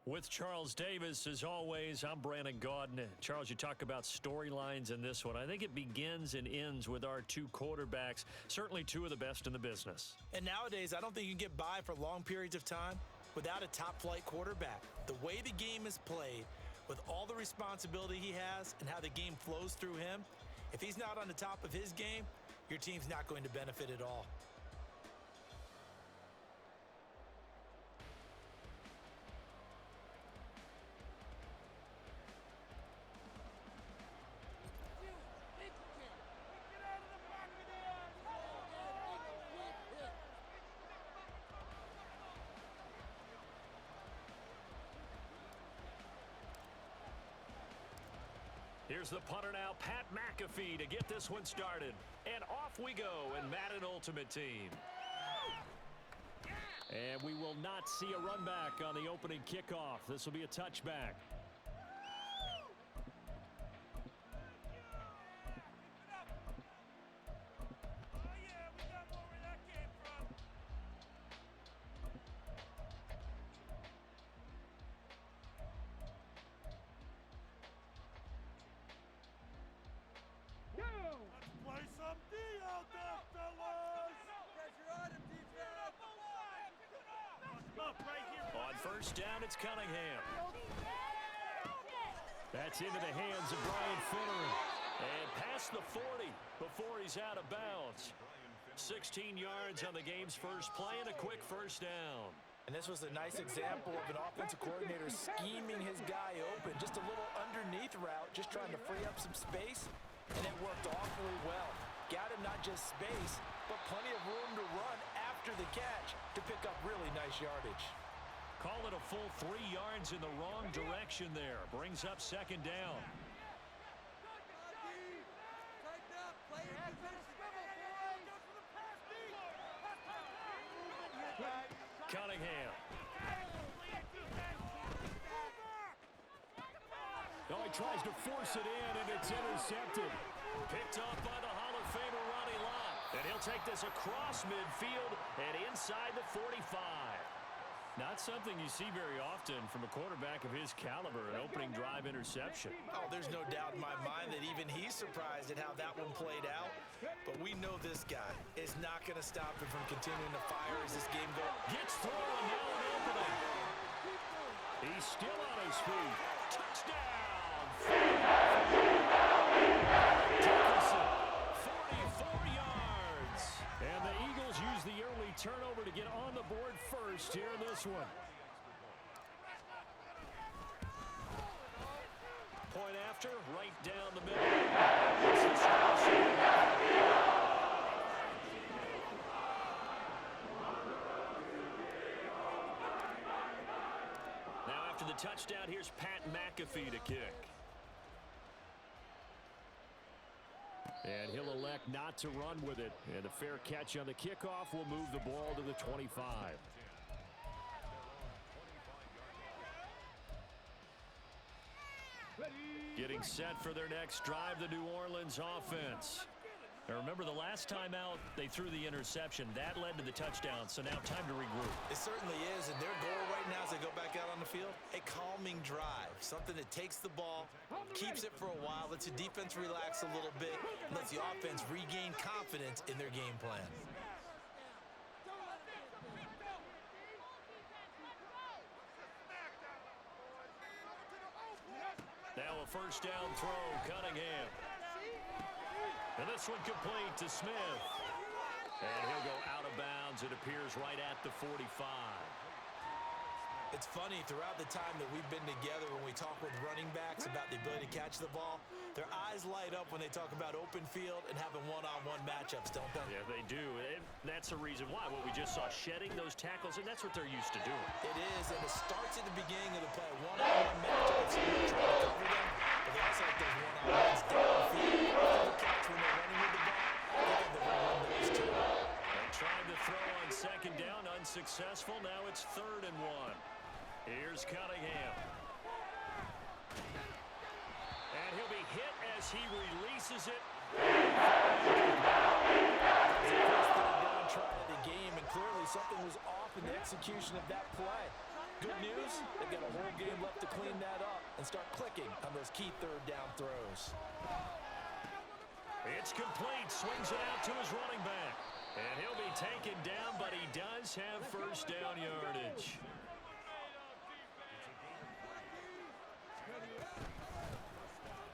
With Charles Davis, as always, I'm Brandon Gaudin. Charles, you talk about storylines in this one. I think it begins and ends with our two quarterbacks, certainly two of the best in the business. And nowadays, I don't think you can get by for long periods of time without a top-flight quarterback. The way the game is played, with all the responsibility he has and how the game flows through him, if he's not on the top of his game, your team's not going to benefit at all. Here's the punter now, Pat McAfee, to get this one started. And off we go in Madden Ultimate Team. And we will not see a run back on the opening kickoff. This will be a touchback. On first down, it's Cunningham. That's into the hands of Brian Finneran. And past the 40 before he's out of bounds. 16 yards on the game's first play and a quick first down. And this was a nice example of an offensive coordinator scheming his guy open. Just a little underneath route, just trying to free up some space, and it worked awfully well. Got him not just space, but plenty of room to run after the catch to pick up really nice yardage. Call it a full 3 yards in the wrong direction there. Brings up second down. Cunningham. Oh, he tries to force it in, and it's intercepted. Picked off by the Hall of Famer Ronnie Lott. And he'll take this across midfield and inside the 45. Not something you see very often from a quarterback of his caliber, an opening drive interception. Oh, there's no doubt in my mind that even he's surprised at how that one played out. But we know this guy is not going to stop him from continuing to fire as this game goes. Gets through and now an opening. He's still on his feet. Touchdown! Dickerson, 44 yards. And the Eagles use the early turnover to get on the board first here in this one. Point after, right down the middle. Now after the touchdown, here's Pat McAfee to kick. And he'll elect not to run with it. And a fair catch on the kickoff will move the ball to the 25. Getting set for their next drive, the New Orleans offense. Now remember, the last time out, they threw the interception. That led to the touchdown, so now time to regroup. It certainly is, and their goal right now as they go back out on the field, a calming drive. Something that takes the ball, keeps it for a while, lets the defense relax a little bit, and lets the offense regain confidence in their game plan. Now a first down throw, Cunningham. And this one complete to Smith. And he'll go out of bounds. It appears right at the 45. It's funny, throughout the time that we've been together, when we talk with running backs about the ability to catch the ball, their eyes light up when they talk about open field and having one-on-one matchups, don't they? Yeah, they do. And that's the reason why. What we just saw, shedding those tackles, and that's what they're used to doing. It is, and it starts at the beginning of the play. One-on-one matchups, trying to cover them, but they also like those one-on-ones downfield. After the catch, when they're running with the ball, they got the run those too. And trying to throw on second down, unsuccessful. Now it's 3rd and 1. Here's Cunningham. And he'll be hit as he releases it. It's the first third down try of the game, and clearly something was off in the execution of that play. Good news, they've got a whole game left to clean that up and start clicking on those key third down throws. It's complete. Swings it out to his running back. And he'll be taken down, but he does have first down yardage.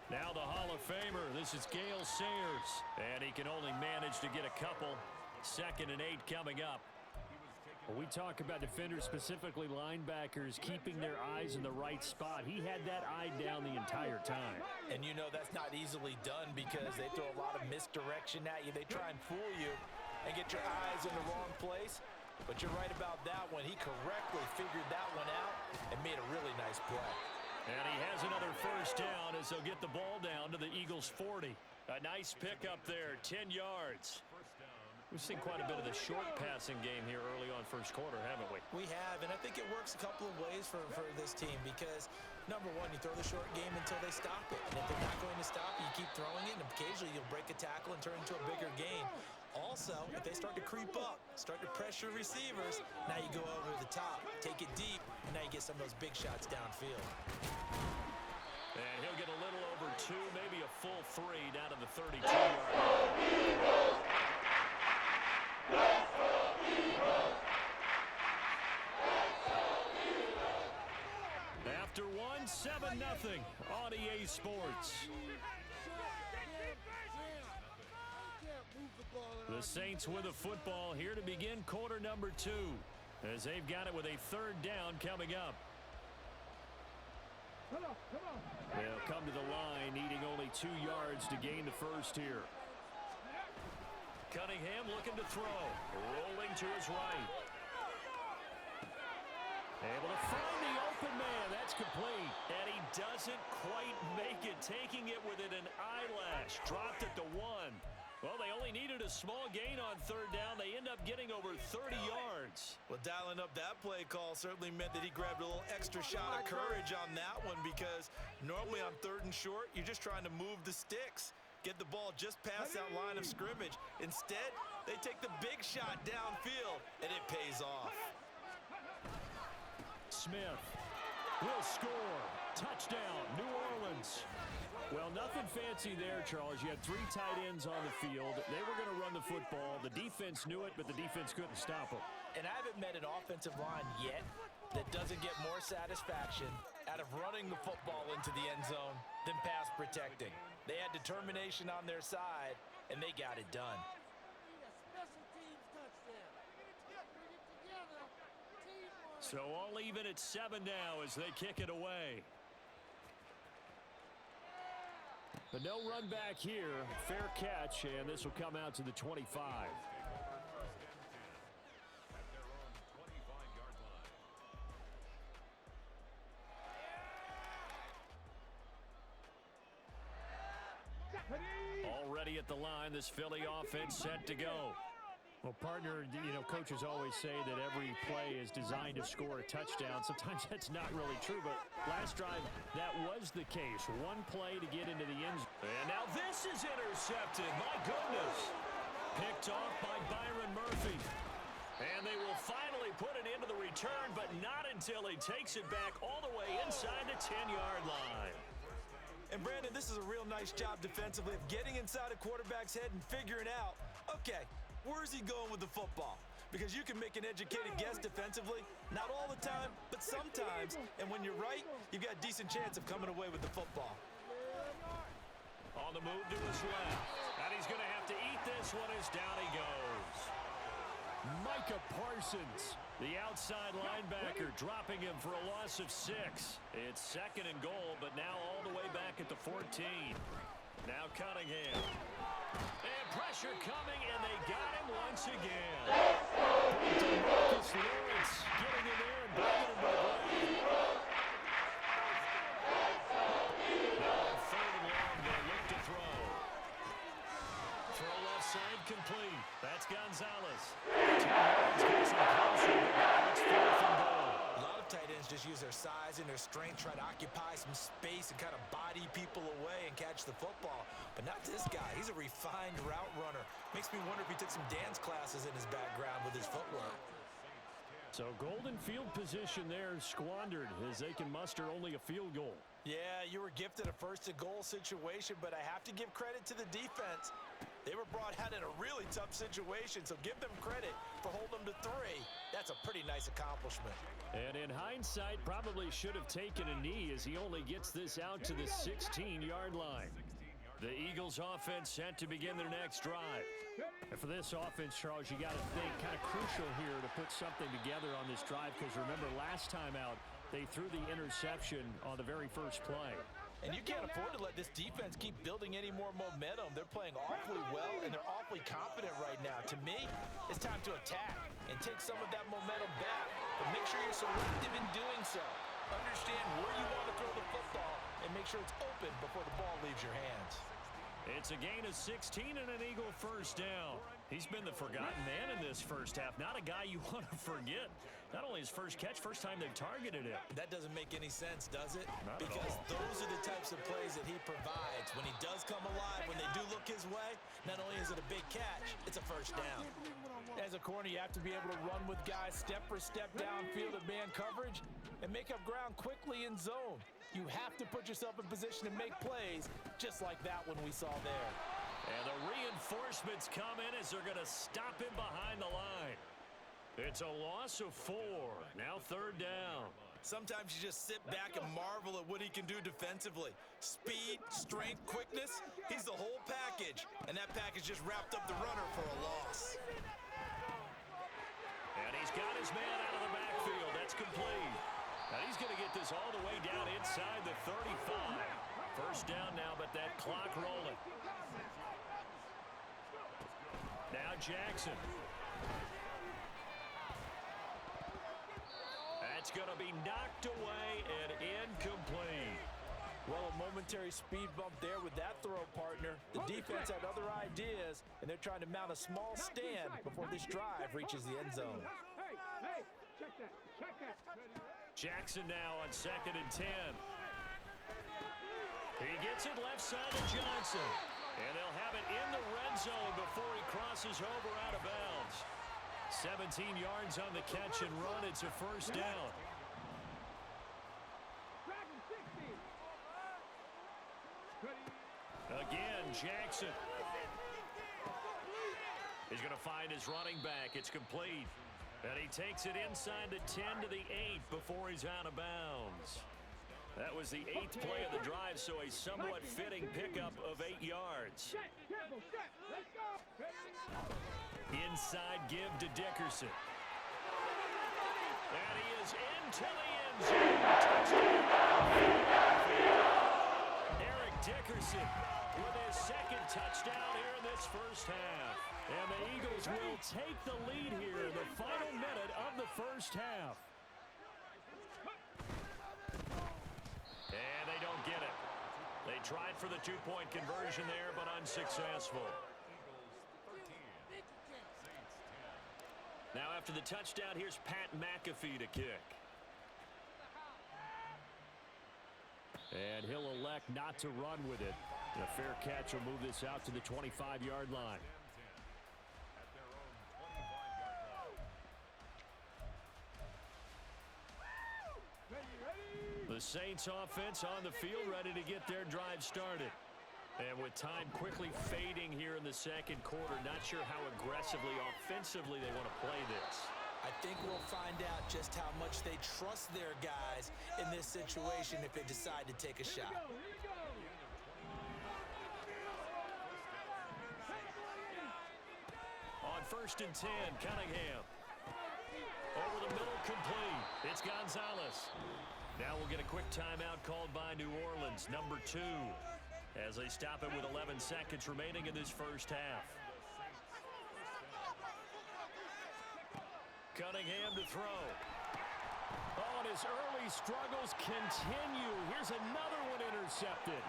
Now the Hall of Famer. This is Gale Sayers. And he can only manage to get a couple. 2nd and 8 coming up. Well, we talk about defenders, specifically linebackers, keeping their eyes in the right spot. He had that eye down the entire time. And you know that's not easily done because they throw a lot of misdirection at you. They try and fool you and get your eyes in the wrong place. But you're right about that one. He correctly figured that one out and made a really nice play. And he has another first down as they'll get the ball down to the Eagles' 40. A nice pickup there, 10 yards. We've seen quite a bit of the short passing game here early on first quarter, haven't we? We have, and I think it works a couple of ways for this team because, number one, you throw the short game until they stop it. And if they're not going to stop it, you keep throwing it, and occasionally you'll break a tackle and turn into a bigger gain. Also, if they start to creep up, start to pressure receivers, now you go over the top, take it deep, and now you get some of those big shots downfield. And he'll get a little over 2, maybe a full 3 down to the 32-yard line. After 7-0 on EA Sports. The Saints with a football here to begin quarter number 2 as they've got it with a 3rd down coming up. They'll come to the line needing only 2 yards to gain the first here. Cunningham looking to throw. Rolling to his right. Able to find the open man. That's complete. And he doesn't quite make it. Taking it within an eyelash. Dropped it to 1. Well, they only needed a small gain on 3rd down. They end up getting over 30 yards. Well, dialing up that play call certainly meant that he grabbed a little extra shot of courage on that one because normally on 3rd and short, you're just trying to move the sticks. Get the ball just past that line of scrimmage. Instead, they take the big shot downfield, and it pays off. Smith will score. Touchdown, New Orleans. Well, nothing fancy there, Charles. You had 3 tight ends on the field. They were going to run the football. The defense knew it, but the defense couldn't stop them. And I haven't met an offensive line yet that doesn't get more satisfaction out of running the football into the end zone than pass protecting. They had determination on their side, and they got it done. So all even at 7 now as they kick it away. But no run back here. Fair catch, and this will come out to the 25. Already at the line, this Philly offense set to go. Well, partner, coaches always say that every play is designed to score a touchdown. Sometimes that's not really true, but last drive, that was the case. One play to get into the end zone. And now this is intercepted. My goodness. Picked off by Byron Murphy. And they will finally put it into the return, but not until he takes it back all the way inside the 10-yard line. And, Brandon, this is a real nice job defensively of getting inside a quarterback's head and figuring out, okay, where's he going with the football? Because you can make an educated guess defensively, not all the time, but sometimes. And when you're right, you've got a decent chance of coming away with the football. On the move to his left. And he's going to have to eat this one as down he goes. Micah Parsons, the outside linebacker, dropping him for a loss of 6. It's 2nd and goal, but now all the way back at the 14. Now Cunningham. And pressure coming, and they got him once again. Marcus Lawrence getting in there and bringing him to the ground. Now 3rd and long, they'll look to throw. Throw left side complete. That's Gonzalez. Gets him closer, but now it's 4th and goal. A lot of tight ends just use their size and their strength, try to occupy some space and kind of body people away and catch the football. But not this guy. He's a refined route runner. Makes me wonder if he took some dance classes in his background with his footwork. So golden field position there squandered as they can muster only a field goal. Yeah, you were gifted a first-and-goal situation, but I have to give credit to the defense. They were brought out in a really tough situation, so give them credit for holding them to 3. That's a pretty nice accomplishment. And in hindsight, probably should have taken a knee as he only gets this out to the 16-yard line. The Eagles offense set to begin their next drive. And for this offense, Charles, you got to think kind of crucial here to put something together on this drive, because remember last time out, they threw the interception on the very first play. And you can't afford to let this defense keep building any more momentum. They're playing awfully well, and they're awfully confident right now. To me, it's time to attack and take some of that momentum back. But make sure you're selective in doing so. Understand where you want to throw the football and make sure it's open before the ball leaves your hands. It's a gain of 16 and an Eagle first down. He's been the forgotten man in this first half. Not a guy you want to forget. Not only his first catch, first time they've targeted him. That doesn't make any sense, does it? Not because at all. Those are the types of plays that he provides. When he does come alive, when they do look his way, not only is it a big catch, it's a first down. As a corner, you have to be able to run with guys step for step downfield of man coverage and make up ground quickly in zone. You have to put yourself in position to make plays just like that one we saw there. And the reinforcements come in as they're going to stop him behind the line. It's a loss of 4. Now third down. Sometimes you just sit back and marvel at what he can do defensively. Speed, strength, quickness, he's the whole package. And that package just wrapped up the runner for a loss. And he's got his man out of the backfield. That's complete. Now he's going to get this all the way down inside the 35. First down now, but that clock rolling. Now Jackson. That's going to be knocked away and incomplete. Well, a momentary speed bump there with that throw, partner. The defense had other ideas, and they're trying to mount a small stand before this drive reaches the end zone. Jackson now on 2nd and 10. He gets it left side of Johnson. And they'll have it in the red zone before he crosses over out of bounds. 17 yards on the catch and run. It's a first down. Again, Jackson. He's going to find his running back. It's complete. And he takes it inside the 10 to the 8 before he's out of bounds. That was the 8th play of the drive, so a somewhat fitting pickup of 8 yards. Inside give to Dickerson. And he is into the end zone. Eric Dickerson with his 2nd touchdown here in this first half. And the Eagles will take the lead here in the final minute of the first half. And they don't get it. They tried for the 2-point conversion there, but unsuccessful. Now after the touchdown, here's Pat McAfee to kick. And he'll elect not to run with it. And a fair catch will move this out to the 25-yard line. The Saints offense on the field ready to get their drive started. And with time quickly fading here in the second quarter, not sure how aggressively, offensively they want to play this. I think we'll find out just how much they trust their guys in this situation if they decide to take a shot. On 1st and 10, Cunningham. Over the middle, complete. It's Gonzalez. Now we'll get a quick timeout called by New Orleans, number 2, as they stop it with 11 seconds remaining in this first half. Cunningham to throw. Oh, and his early struggles continue. Here's another one intercepted.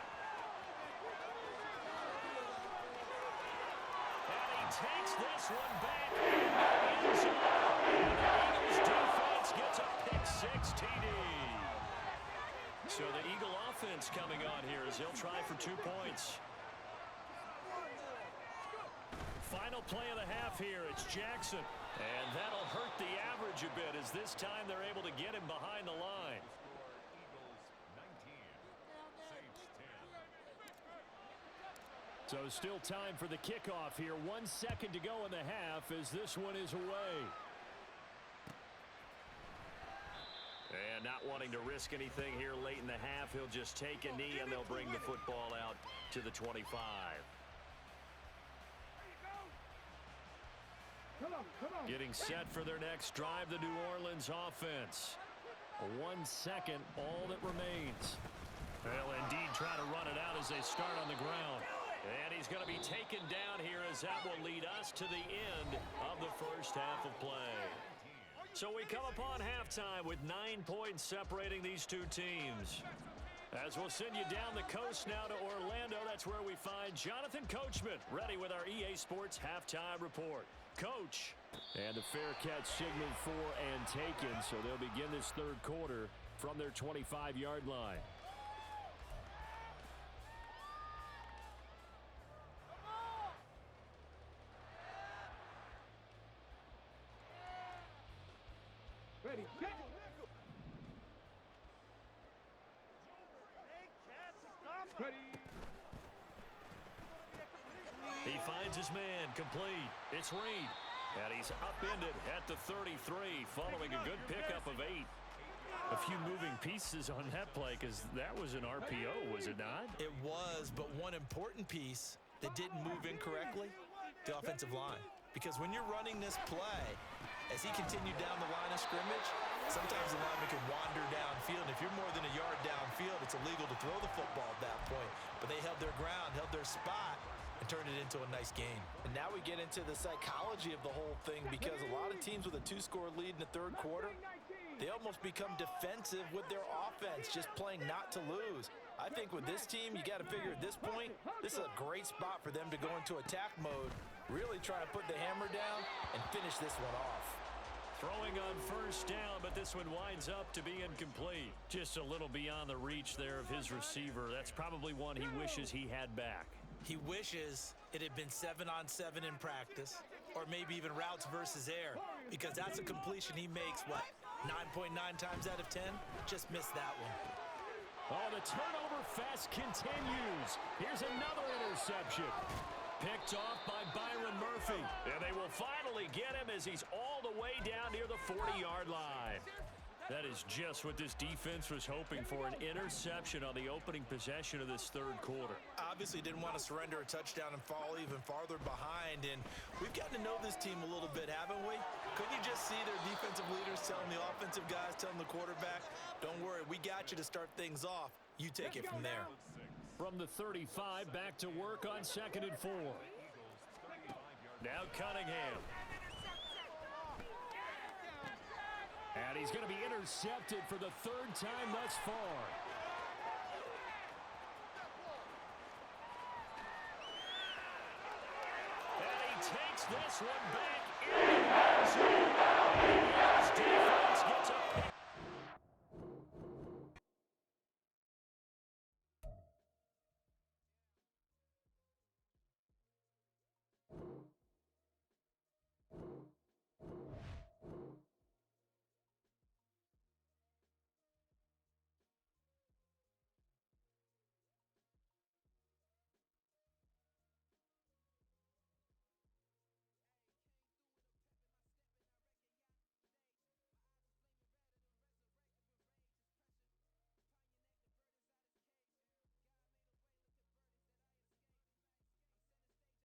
And he takes this one back in the end zone. And the Eagles defense gets a pick-6 TD. So the Eagle offense coming on here as they'll try for 2 points. Final play of the half here. It's Jackson. And that'll hurt the average a bit as this time they're able to get him behind the line. So still time for the kickoff here. 1 second to go in the half as this one is away. And not wanting to risk anything here late in the half, he'll just take a knee and they'll bring the football out to the 25. Getting set for their next drive, the New Orleans offense. 1 second, all that remains. They'll indeed try to run it out as they start on the ground. And he's going to be taken down here as that will lead us to the end of the first half of play. So we come upon halftime with 9 points separating these two teams. As we'll send you down the coast now to Orlando, that's where we find Jonathan Coachman ready with our EA Sports halftime report. Coach. And the fair catch signaled for and taken, so they'll begin this third quarter from their 25-yard line. Ready, He finds his man, complete. It's Reed. And he's upended at the 33 following a good pickup of 8. A few moving pieces on that play because that was an RPO, was it not? It was, but one important piece that didn't move incorrectly, the offensive line. Because when you're running this play, as he continued down the line of scrimmage, sometimes the lineman can wander downfield. If you're more than a yard downfield, it's illegal to throw the football at that point. But they held their ground, held their spot, and turned it into a nice game. And now we get into the psychology of the whole thing because a lot of teams with a 2-score lead in the third quarter, they almost become defensive with their offense, just playing not to lose. I think with this team, you got to figure at this point, this is a great spot for them to go into attack mode, really try to put the hammer down and finish this one off. Throwing on first down, but this one winds up to be incomplete. Just a little beyond the reach there of his receiver. That's probably one he wishes he had back. He wishes it had been 7-on-7 in practice, or maybe even routes versus air, because that's a completion he makes, what, 9.9 times out of 10? Just missed that one. Oh, the turnover fest continues. Here's another interception. Picked off by Byron Murphy. And they will finally get him as he's all the way down near the 40-yard line. That is just what this defense was hoping for, an interception on the opening possession of this third quarter. Obviously didn't want to surrender a touchdown and fall even farther behind, and we've gotten to know this team a little bit, haven't we? Couldn't you just see their defensive leaders telling the offensive guys, telling the quarterback, don't worry, we got you to start things off. You take it from there. From the 35, back to work on 2nd and 4. Now Cunningham. And he's going to be intercepted for the 3rd time thus far. And he takes this one back in the end zone.